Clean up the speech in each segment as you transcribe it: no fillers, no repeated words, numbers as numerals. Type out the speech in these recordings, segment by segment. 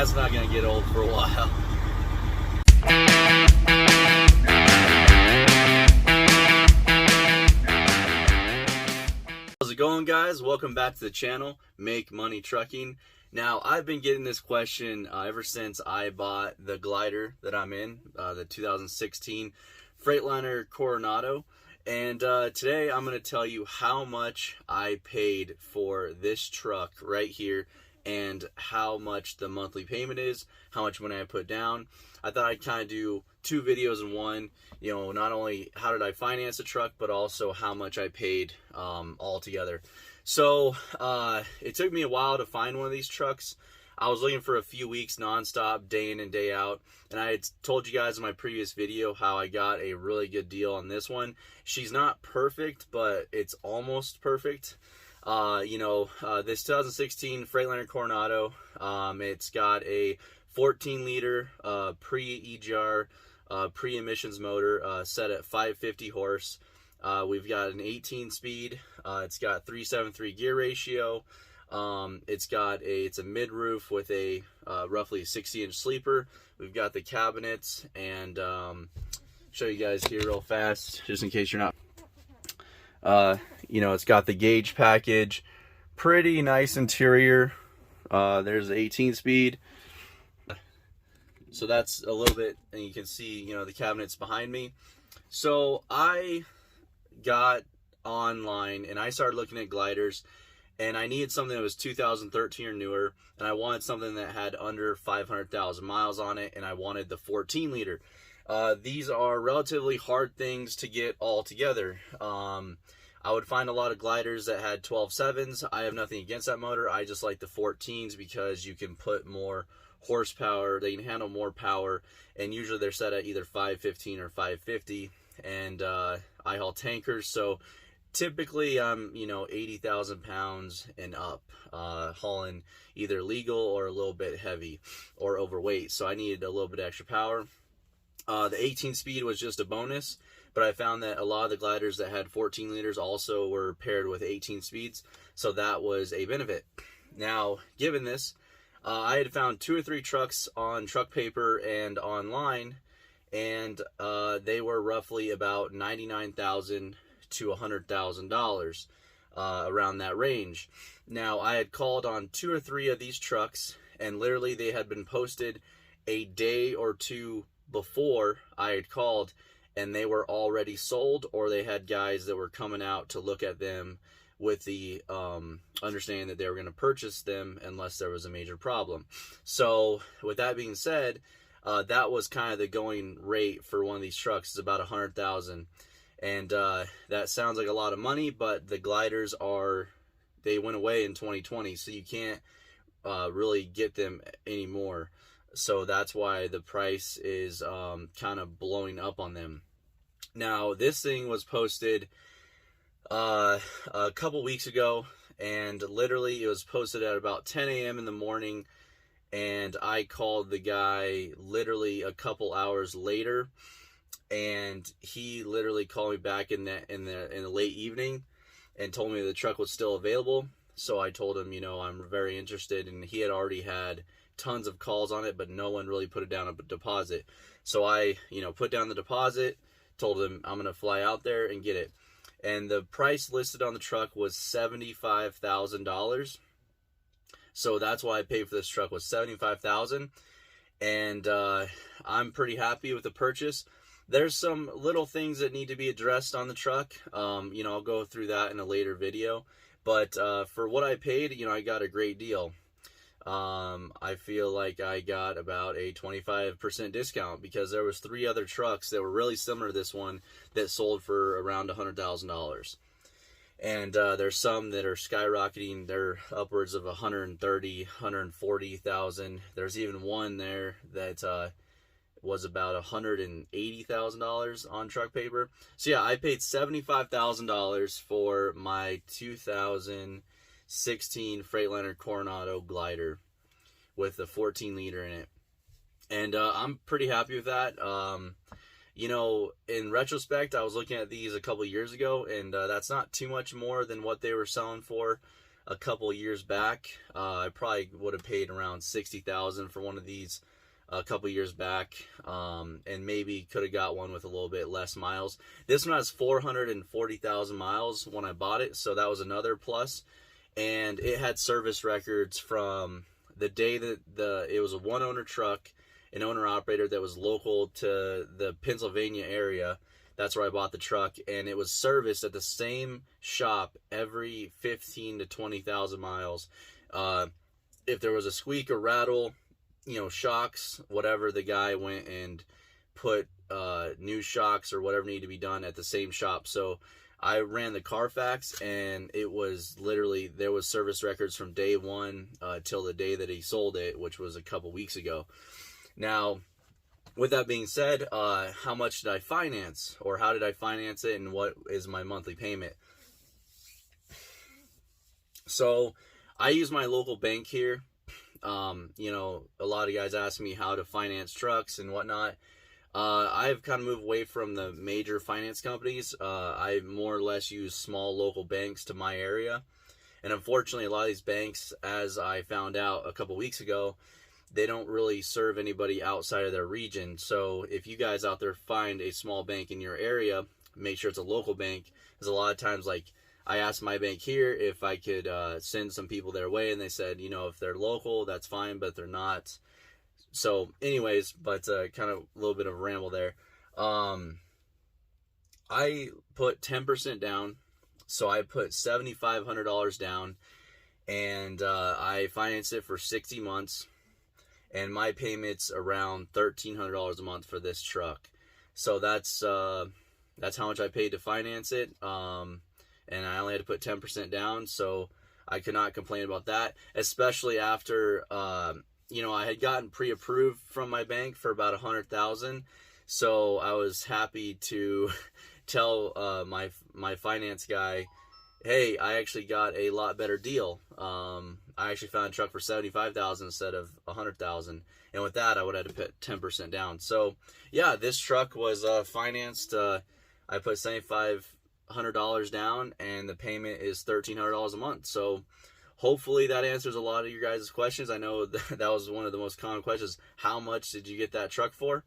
That's not gonna get old for a while. How's it going, guys? Welcome back to the channel, Make Money Trucking. Now, I've been getting this question ever since I bought the glider that I'm in, the 2016 Freightliner Coronado. And today I'm going to tell you how much I paid for this truck right here and how much the monthly payment is, how much money I put down. I thought I'd kind of do two videos in one. You know, not only how did I finance the truck, but also how much I paid all together. So it took me a while to find one of these trucks. I was looking for a few weeks nonstop, day in and day out, and I had told you guys in my previous video how I got a really good deal on this one. She's not perfect, but it's almost perfect. This 2016 Freightliner Coronado, it's got a 14-liter pre-EGR pre-emissions motor set at 550 horse. We've got an 18-speed. It's got 373 gear ratio. It's a mid-roof with a roughly 60-inch sleeper. We've got the cabinets, and show you guys here real fast, just in case you're not. It's got the gauge package, pretty nice interior. There's the 18-speed. So that's a little bit, and you can see, the cabinets behind me. So I got online and I started looking at gliders, and I needed something that was 2013 or newer, and I wanted something that had under 500,000 miles on it, and I wanted the 14-liter. These are relatively hard things to get all together. I would find a lot of gliders that had 12.7s. I have nothing against that motor. I just like the 14s because you can put more horsepower, they can handle more power, and usually they're set at either 515 or 550. And I haul tankers, so typically I'm 80,000 pounds and up, hauling either legal or a little bit heavy or overweight, so I needed a little bit extra power. The 18 speed was just a bonus, but I found that a lot of the gliders that had 14 liters also were paired with 18 speeds, so that was a benefit. Now, given this, I had found 2 or 3 trucks on Truck Paper and online, and they were roughly about $99,000 to $100,000, around that range. Now, I had called on 2 or 3 of these trucks, and literally they had been posted a day or two before I had called, and they were already sold, or they had guys that were coming out to look at them with the understanding that they were going to purchase them unless there was a major problem. So with that being said, that was kind of the going rate for one of these trucks, is about $100,000. And that sounds like a lot of money, but the gliders they went away in 2020, so you can't really get them anymore. So that's why the price is kind of blowing up on them. Now, this thing was posted a couple weeks ago, and literally it was posted at about 10 a.m. in the morning, and I called the guy literally a couple hours later, and he literally called me back in the late evening and told me the truck was still available. So I told him, I'm very interested, and he had already had tons of calls on it, but no one really put it down a deposit. So I, put down the deposit, told him I'm going to fly out there and get it. And the price listed on the truck was $75,000. So that's why I paid for this truck, was $75,000. And I'm pretty happy with the purchase. There's some little things that need to be addressed on the truck. I'll go through that in a later video. But for what I paid, I got a great deal. I feel like I got about a 25% discount because there was 3 other trucks that were really similar to this one that sold for around $100,000. And there's some that are skyrocketing. They're upwards of 130, 140,000. There's even one there that was about $180,000 on Truck Paper. So yeah, I paid $75,000 for my 2016 Freightliner Coronado Glider with a 14-liter in it. And I'm pretty happy with that. In retrospect, I was looking at these a couple years ago, and that's not too much more than what they were selling for. a couple years back. I probably would have paid around $60,000 for one of these a couple years back, and maybe could have got one with a little bit less miles. This one has 440,000 miles when I bought it, so that was another plus. And it had service records from the day that it was a one owner truck, an owner operator that was local to the Pennsylvania area. That's where I bought the truck, and it was serviced at the same shop every 15 to 20,000 miles. If there was a squeak or rattle, shocks, whatever, the guy went and put new shocks or whatever needed to be done at the same shop. So I ran the Carfax, and it was literally, there was service records from day one till the day that he sold it, which was a couple weeks ago. Now, with that being said, how much did I finance, or how did I finance it, and what is my monthly payment? So I use my local bank here. A lot of guys ask me how to finance trucks and whatnot. I've kind of moved away from the major finance companies. I more or less use small local banks to my area. And unfortunately, a lot of these banks, as I found out a couple weeks ago, they don't really serve anybody outside of their region. So if you guys out there find a small bank in your area, make sure it's a local bank. Because a lot of times, like, I asked my bank here if I could send some people their way, and they said, if they're local, that's fine, but they're not. So anyways, but kind of a little bit of a ramble there. I put 10% down, so I put $7,500 down, and I financed it for 60 months, and my payment's around $1,300 a month for this truck. So that's how much I paid to finance it. And I only had to put 10% down, so I could not complain about that, especially after, I had gotten pre-approved from my bank for about $100,000, so I was happy to tell my finance guy, hey, I actually got a lot better deal. I actually found a truck for $75,000 instead of $100,000, and with that, I would have to put 10% down. So, yeah, this truck was financed. I put $7,500 down, and the payment is $1,300 a month. So hopefully that answers a lot of your guys' questions. I know that was one of the most common questions. How much did you get that truck for?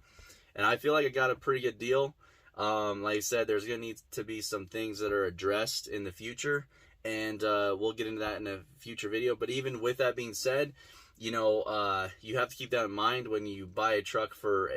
And I feel like I got a pretty good deal. Like I said, there's going to need to be some things that are addressed in the future, and we'll get into that in a future video. But even with that being said, you have to keep that in mind when you buy a truck for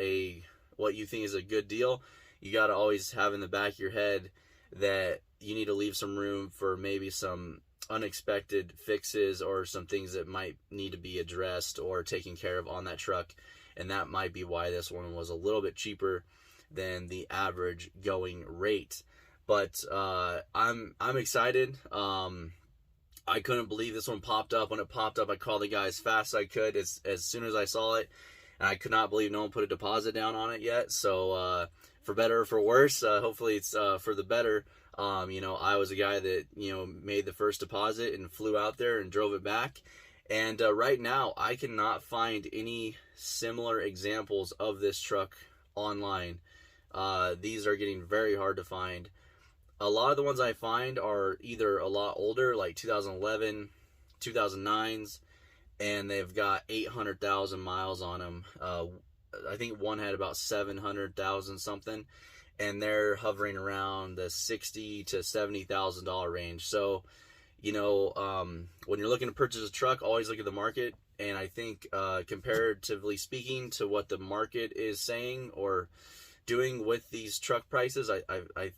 what you think is a good deal. You got to always have in the back of your head that you need to leave some room for maybe some unexpected fixes or some things that might need to be addressed or taken care of on that truck. And that might be why this one was a little bit cheaper than the average going rate. But I'm excited. I couldn't believe this one popped up. When it popped up, I called the guy as fast as I could as soon as I saw it. And I could not believe no one put a deposit down on it yet. So for better or for worse, hopefully it's for the better. I was a guy that, made the first deposit and flew out there and drove it back. And right now, I cannot find any similar examples of this truck online. These are getting very hard to find. A lot of the ones I find are either a lot older, like 2011, 2009s, and they've got 800,000 miles on them. I think one had about 700,000 something, and they're hovering around the $60,000 to $70,000 range. So, when you're looking to purchase a truck, always look at the market. And I think comparatively speaking to what the market is saying or doing with these truck prices, I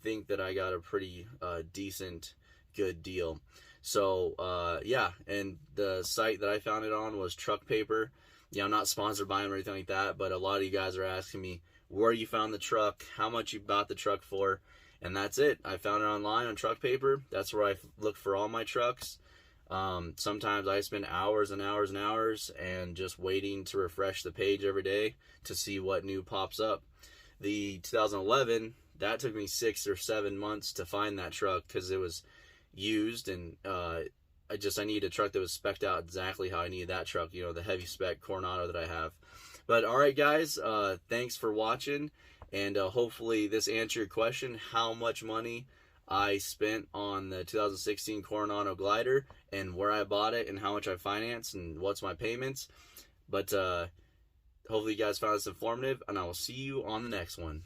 think that I got a pretty decent, good deal. So, yeah, and the site that I found it on was Truck Paper. Yeah, I'm not sponsored by them or anything like that, but a lot of you guys are asking me where you found the truck, how much you bought the truck for, and that's it. I found it online on Truck Paper. That's where I look for all my trucks. Sometimes I spend hours and hours and hours and just waiting to refresh the page every day to see what new pops up. The 2011, that took me 6 or 7 months to find that truck because it was used, and I needed a truck that was spec'd out exactly how I needed that truck, the heavy spec Coronado that I have. But all right, guys, thanks for watching, and hopefully this answered your question, how much money I spent on the 2016 Coronado Glider and where I bought it and how much I financed and what's my payments. But hopefully you guys found this informative, and I will see you on the next one.